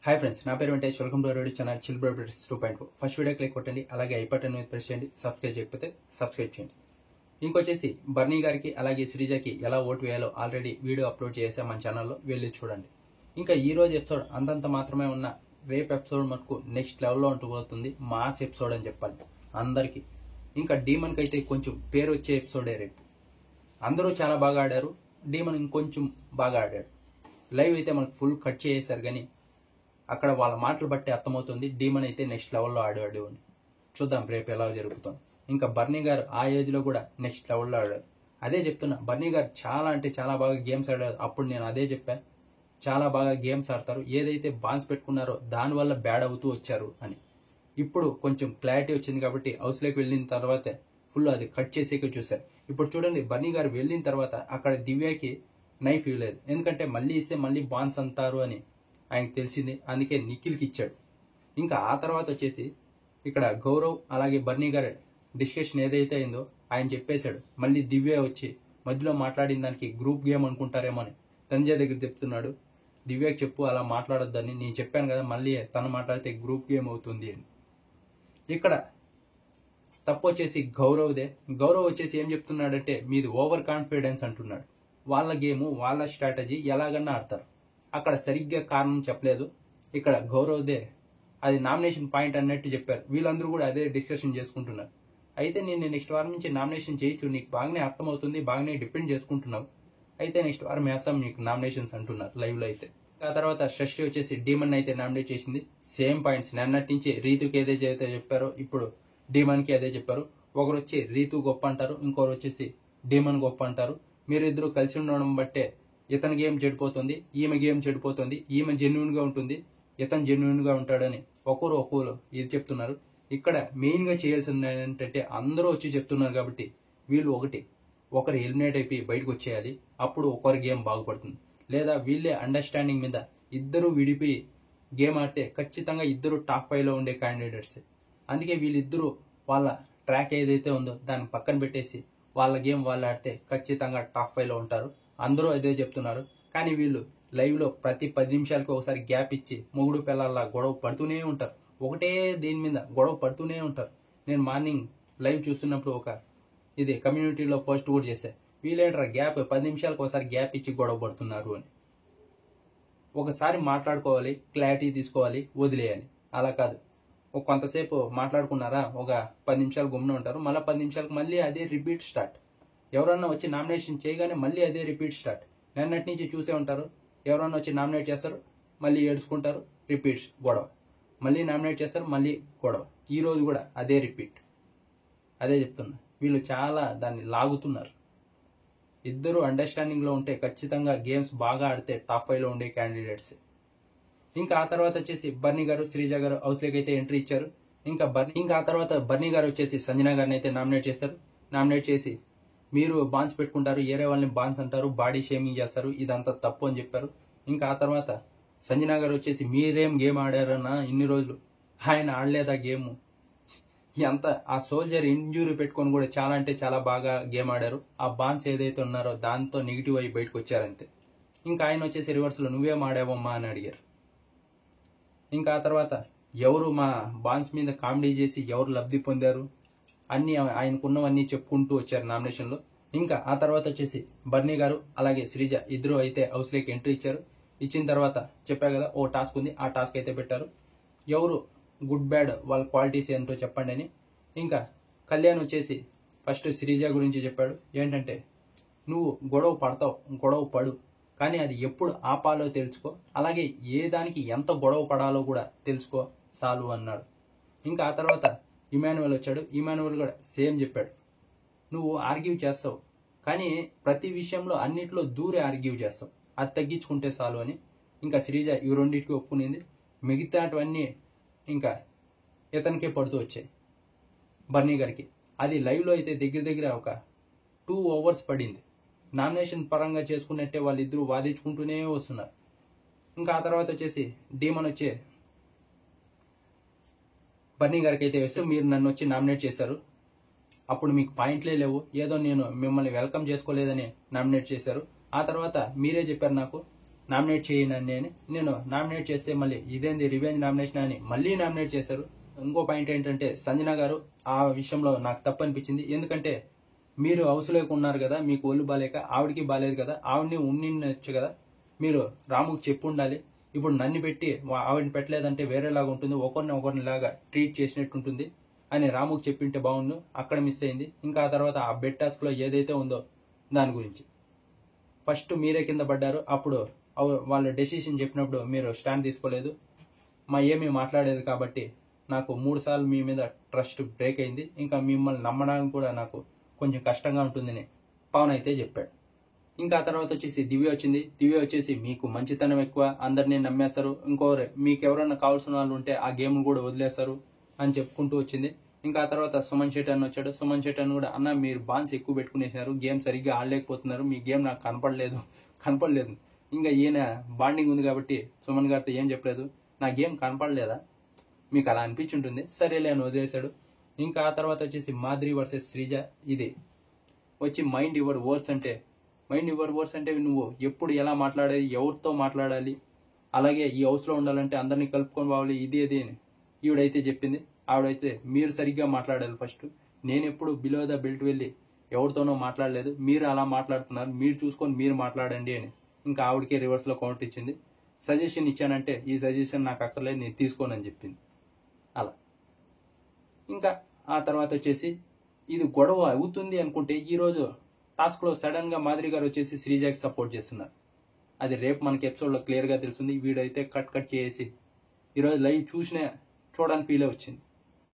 Hi friends, నా పేరు Venkatesh. Welcome to our YouTube channel chill bro updates 2.4. First video click కొట్టండి, అలాగే I button మీద ప్రెస్ చేయండి. సబ్స్క్రైబ్ చేయకపోతే సబ్స్క్రైబ్ చేయండి. ఇంకొచ్చేసి బర్నీ గారికి అలాగే శ్రీజకి ఎలా ఓటు వేయాలో ఆల్రెడీ వీడియో అప్లోడ్ చేసాం మన ఛానల్లో, వెళ్ళి చూడండి. ఇంకా ఈ రోజు ఎపిసోడ్ అంతంత మాత్రమే ఉన్న, రేపు ఎపిసోడ్ మనకు నెక్స్ట్ లెవెల్లో ఉంటూ మాస్ ఎపిసోడ్ అని చెప్పాలి అందరికీ. ఇంకా డీమన్కి అయితే కొంచెం పేరు వచ్చే ఎపిసోడే రేపు. అందరూ చాలా బాగా ఆడారు, డీమన్ ఇంకొంచెం బాగా ఆడాడు. లైవ్ అయితే మనకు ఫుల్ కట్ చేసేసారు, కానీ అక్కడ వాళ్ళ మాటలు బట్టి అర్థమవుతుంది డీమన్ అయితే నెక్స్ట్ లెవెల్లో ఆడాడు అని. చూద్దాం రేపు ఎలా జరుగుతుంది. ఇంకా బర్నీ గారు ఆ ఏజ్లో కూడా నెక్స్ట్ లెవెల్లో ఆడారు. అదే చెప్తున్నా, బర్నీ గారు చాలా అంటే చాలా బాగా గేమ్స్ ఆడారు. అప్పుడు నేను అదే చెప్పాను, చాలా బాగా గేమ్స్ ఆడతారు, ఏదైతే బాన్స్ పెట్టుకున్నారో దానివల్ల బ్యాడ్ అవుతూ వచ్చారు అని. ఇప్పుడు కొంచెం క్లారిటీ వచ్చింది కాబట్టి హౌస్లోకి వెళ్ళిన తర్వాతే ఫుల్ అది కట్ చేసేకి చూశారు. ఇప్పుడు చూడండి, బర్నీ గారు వెళ్ళిన తర్వాత అక్కడ దివ్యకి నైఫ్ ఇవ్వలేదు, ఎందుకంటే మళ్ళీ ఇస్తే మళ్ళీ బాన్స్ అంటారు అని ఆయనకు తెలిసింది. అందుకే నిఖిల్కి ఇచ్చాడు. ఇంకా ఆ తర్వాత వచ్చేసి ఇక్కడ గౌరవ్ అలాగే బర్నీ గారి డిస్కషన్ ఏదైతే అయిందో ఆయన చెప్పేశాడు. మళ్ళీ దివ్య వచ్చి మధ్యలో మాట్లాడిన దానికి గ్రూప్ గేమ్ అనుకుంటారేమో అని తంజయ్ దగ్గర చెప్తున్నాడు. దివ్యకి చెప్పు అలా మాట్లాడొద్దని, నేను చెప్పాను కదా మళ్ళీ తను మాట్లాడితే గ్రూప్ గేమ్ అవుతుంది అని. ఇక్కడ తప్పు వచ్చేసి గౌరవ్దే. గౌరవ్ వచ్చేసి ఏం చెప్తున్నాడంటే మీది ఓవర్ కాన్ఫిడెన్స్ అంటున్నాడు. వాళ్ళ గేము వాళ్ళ స్ట్రాటజీ ఎలాగన్నా ఆడతారు, అక్కడ సరిగ్గా కారణం చెప్పలేదు. ఇక్కడ గౌరవ్దే అది నామినేషన్ పాయింట్ అన్నట్టు చెప్పారు. వీళ్ళందరూ కూడా అదే డిస్కషన్ చేసుకుంటున్నారు. అయితే నేను నెక్స్ట్ వారం నుంచి నామినేషన్ చేయొచ్చు, నీకు బాగానే అర్థమవుతుంది, బాగానే డిపెండ్ చేసుకుంటున్నావు, అయితే నెక్స్ట్ వారం వేస్తాం నీకు నామినేషన్స్ అంటున్నారు లైవ్ లో. అయితే ఆ తర్వాత షష్ఠి వచ్చేసి డీమన్ అయితే నామినేట్ చేసింది. సేమ్ పాయింట్స్ నిన్నటి నుంచి రీతుకి ఏదైతే చెప్పారో ఇప్పుడు డీమన్ కి అదే చెప్పారు. ఒకరు వచ్చి రీతు గొప్ప అంటారు, ఇంకొకరు వచ్చేసి డీమన్ గొప్ప అంటారు. మీరిద్దరూ కలిసి ఉండడం బట్టే ఇతని గేమ్ చెడిపోతుంది, ఈమె గేమ్ చెడిపోతుంది, ఈమె జెన్యున్ గా ఉంటుంది, ఇతను జెన్యున్ గా ఉంటాడని ఒక్కొక్కరు ఇది చెప్తున్నారు. ఇక్కడ మెయిన్ గా చేయాల్సింది ఏంటంటే అందరూ వచ్చి చెప్తున్నారు కాబట్టి వీళ్ళు ఒకరు ఎలిమినేట్ అయిపోయి బయటకు వచ్చేయాలి, అప్పుడు ఒకరి గేమ్ బాగుపడుతుంది. లేదా వీళ్ళే అండర్స్టాండింగ్ మీద ఇద్దరు విడిపోయి గేమ్ ఆడితే ఖచ్చితంగా ఇద్దరు టాప్ 5 లో ఉండే క్యాండిడేట్స్. అందుకే వీళ్ళిద్దరూ వాళ్ళ ట్రాక్ ఏదైతే ఉందో దాన్ని పక్కన పెట్టేసి వాళ్ళ గేమ్ వాళ్ళు ఆడితే ఖచ్చితంగా టాప్ 5 లో ఉంటారు. అందరూ అదే చెప్తున్నారు. కానీ వీళ్ళు లైవ్ లో ప్రతి 10 నిమిషాలకు ఒకసారి గ్యాప్ ఇచ్చి మొగుడు పిల్లల్లా గొడవ పడుతూనే ఉంటారు. ఒకటే దీని మీద గొడవ పడుతూనే ఉంటారు. నేను మార్నింగ్ లైవ్ చూస్తున్నప్పుడు ఇది కమ్యూనిటీలో పోస్ట్ కూడా చేశా, వీళ్ళేంటారా గ్యాప్ 10 నిమిషాలకు ఒకసారి గ్యాప్ ఇచ్చి గొడవ పడుతున్నారు అని. ఒకసారి మాట్లాడుకోవాలి, క్లారిటీ తీసుకోవాలి, వదిలేయాలి. అలా కాదు, కొంతసేపు మాట్లాడుకున్నారా ఒక 10 నిమిషాలు గుమ్మున ఉంటారు, మళ్ళీ 10 నిమిషాలకు మళ్ళీ అదే రిపీట్ స్టార్ట్. ఎవరన్నా వచ్చి నామినేషన్ చేయగానే మళ్ళీ అదే రిపీట్ స్టార్ట్. నిన్నటి నుంచి చూసే ఉంటారు, ఎవరన్నా వచ్చి నామినేట్ చేస్తారు, మళ్ళీ ఏడ్చుకుంటారు, రిపీట్స్ గొడవ, మళ్ళీ నామినేట్ చేస్తారు, మళ్ళీ గొడవ. ఈ రోజు కూడా అదే రిపీట్. అదే చెప్తున్నా, వీళ్ళు చాలా దాన్ని లాగుతున్నారు. ఇద్దరు అండర్స్టాండింగ్ లో ఉంటే ఖచ్చితంగా గేమ్స్ బాగా ఆడితే టాప్ 5 లో ఉండే క్యాండిడేట్స్. ఇంకా ఆ తర్వాత వచ్చేసి బర్నీ గారు శ్రీజ గారు హౌస్ లోకి అయితే ఎంట్రీ ఇచ్చారు. ఇంకా ఆ తర్వాత బర్నీ గారు వచ్చేసి సంజన గారిని అయితే నామినేట్ చేశారు. నామినేట్ చేసి మీరు బాన్స్ పెట్టుకుంటారు, ఏరే వాళ్ళని బాన్స్ అంటారు, బాడీ షేమింగ్ చేస్తారు, ఇదంతా తప్పు అని చెప్పారు. ఇంకా ఆ తర్వాత సంజన గారు వచ్చేసి మీరేం గేమ్ ఆడారన్నా ఇన్ని రోజులు, ఆయన ఆడలేదా గేమ్, ఎంత ఆ సోల్జర్ ఇంజురీ పెట్టుకొని కూడా చాలా అంటే చాలా బాగా గేమ్ ఆడారు, ఆ బాన్స్ ఏదైతే ఉన్నారో దాంతో నెగిటివ్ అయ్యి బయటకు వచ్చారంతే. ఇంకా ఆయన వచ్చేసి రివర్స్ లో నువ్వేం ఆడావమ్మా అని అడిగారు. ఇంకా ఆ తర్వాత ఎవరు మా బాన్స్ మీద కామెడీ చేసి ఎవరు లబ్ధి పొందారు అన్ని ఆయనకున్నవన్నీ చెప్పుకుంటూ వచ్చారు నామినేషన్ లో. ఇంకా ఆ తర్వాత వచ్చేసి బర్నీ గారు అలాగే శ్రీజ ఇద్దరు అయితే హౌస్ లోకి ఎంట్రీ ఇచ్చారు. ఇచ్చిన తర్వాత చెప్పా కదా ఓ టాస్క్ ఉంది, ఆ టాస్క్ అయితే పెట్టారు. ఎవరు గుడ్ బ్యాడ్ వాళ్ళ క్వాలిటీస్ ఏంటో చెప్పండి అని. ఇంకా కళ్యాణ్ వచ్చేసి ఫస్ట్ శ్రీజ గురించి చెప్పాడు. ఏంటంటే నువ్వు గొడవ పడతావు, గొడవ పడు, కానీ అది ఎప్పుడు ఆపాలో తెలుసుకో, అలాగే ఏ దానికి ఎంత గొడవ పడాలో కూడా తెలుసుకో చాలు అన్నాడు. ఇంకా ఆ తర్వాత ఇమాన్యువల్ వచ్చాడు. ఇమాన్యువల్ కూడా సేమ్ చెప్పాడు, నువ్వు ఆర్గ్యూ చేస్తావు, కానీ ప్రతి విషయంలో అన్నిట్లో దూరే ఆర్గ్యూ చేస్తావు, అది తగ్గించుకుంటే చాలు అని. ఇంకా శ్రీజ ఈ రెండింటికి ఒప్పుకునింది. మిగతావన్నీ ఇంకా ఇతనికే పడుతూ వచ్చాయి బర్నీ గారికి. అది లైవ్లో అయితే దగ్గర ఒక 2 hours పడింది. నామినేషన్ పరంగా చేసుకున్నట్టే వాళ్ళిద్దరూ వాదించుకుంటూనే వస్తున్నారు. ఇంకా ఆ తర్వాత వచ్చేసి డీమన్ వచ్చే బర్నీ గారికి అయితే వేస్తే మీరు నన్ను వచ్చి నామినేట్ చేశారు, అప్పుడు మీకు పాయింట్లే లేవు, ఏదో నేను మిమ్మల్ని వెల్కమ్ చేసుకోలేదని నామినేట్ చేశారు. ఆ తర్వాత మీరే చెప్పారు నాకు నామినేట్ చేయనని నేను నామినేట్ చేస్తే మళ్ళీ ఇదేంది రివెంజ్ నామినేషన్ అని మళ్ళీ నామినేట్ చేశారు. ఇంకో పాయింట్ ఏంటంటే సంజన గారు ఆ విషయంలో నాకు తప్పు అనిపించింది. ఎందుకంటే మీరు హౌస్లోకి ఉన్నారు కదా, మీకు ఒళ్ళు బాలేక, ఆవిడకి బాలేదు కదా, ఆవిడని ఉండినచ్చు కదా, మీరు రాముకి చెప్పు ఉండాలి. ఇప్పుడు నన్ను పెట్టి ఆవిడని పెట్టలేదంటే వేరేలాగా ఉంటుంది, ఒకరిని లాగా ట్రీట్ చేసినట్టు ఉంటుంది అని రాముకి చెప్పింటే బాగుండు. అక్కడ మిస్ అయింది. ఇంకా ఆ తర్వాత ఆ బెడ్ టాస్క్లో ఏదైతే ఉందో దాని గురించి ఫస్ట్ మీరే కింద పడ్డారు. అప్పుడు వాళ్ళ డెసిషన్ చెప్పినప్పుడు మీరు స్టాండ్ తీసుకోలేదు, ఏమీ మాట్లాడేది. కాబట్టి నాకు 3 సార్లు మీ మీద ట్రస్ట్ బ్రేక్ అయింది. ఇంకా మిమ్మల్ని నమ్మడానికి కూడా నాకు కొంచెం కష్టంగా ఉంటుందని పవన్ అయితే చెప్పాడు. ఇంకా ఆ తర్వాత వచ్చేసి దివ్య వచ్చింది. దివ్య వచ్చేసి మీకు మంచితనం ఎక్కువ, అందరినీ నమ్మేస్తారు, మీకు ఎవరైనా కావాల్సిన వాళ్ళు ఉంటే ఆ గేమ్ కూడా వదిలేస్తారు అని చెప్పుకుంటూ వచ్చింది. ఇంకా ఆ తర్వాత సుమన్ శెట్టి అన్న వచ్చాడు. సుమన్ శెట్టి అన్న కూడా అన్న మీరు బాన్స్ ఎక్కువ పెట్టుకునేసారు, గేమ్ సరిగ్గా ఆడలేకపోతున్నారు, మీ గేమ్ నాకు కనపడలేదు. ఇంకా ఈయన బాండింగ్ ఉంది కాబట్టి సుమన్ గారితో ఏం చెప్పలేదు, నా గేమ్ కనపడలేదా, మీకు అలా అనిపించుంటుంది, సరేలే అని వదిలేశాడు. ఇంకా ఆ తర్వాత వచ్చేసి మాధురి వర్సెస్ శ్రీజ. ఇది వచ్చి మైండ్ యువర్ వర్డ్స్ అంటే నువ్వు ఎప్పుడు ఎలా మాట్లాడాలి, ఎవరితో మాట్లాడాలి, అలాగే ఈ హౌస్లో ఉండాలంటే అందరినీ కలుపుకొని పోవాలి, ఇది అని ఈవిడైతే చెప్పింది. ఆవిడైతే మీరు సరిగ్గా మాట్లాడాలి ఫస్ట్, నేను ఎప్పుడు బిలో ద బెల్ట్ వెళ్ళి ఎవరితోనో మాట్లాడలేదు, మీరు అలా మాట్లాడుతున్నారు, మీరు చూసుకొని మీరు మాట్లాడండి అని ఇంకా ఆవిడకే రివర్స్లో కౌంటర్ ఇచ్చింది. సజెషన్ ఇచ్చానంటే ఈ సజెషన్ నాకు అక్కర్లేదు, నేను తీసుకోనని చెప్పింది. అలా ఇంకా ఆ తర్వాత వచ్చేసి ఇది గొడవ అవుతుంది అనుకుంటే ఈరోజు టాస్క్లో సడన్గా మాధురి గారు వచ్చేసి శ్రీజాకి సపోర్ట్ చేస్తున్నారు. అది రేపు మనకి ఎపిసోడ్లో క్లియర్గా తెలుస్తుంది. వీడైతే కట్ చేసి ఈరోజు లైవ్ చూడడానికి ఫీల్ వచ్చింది.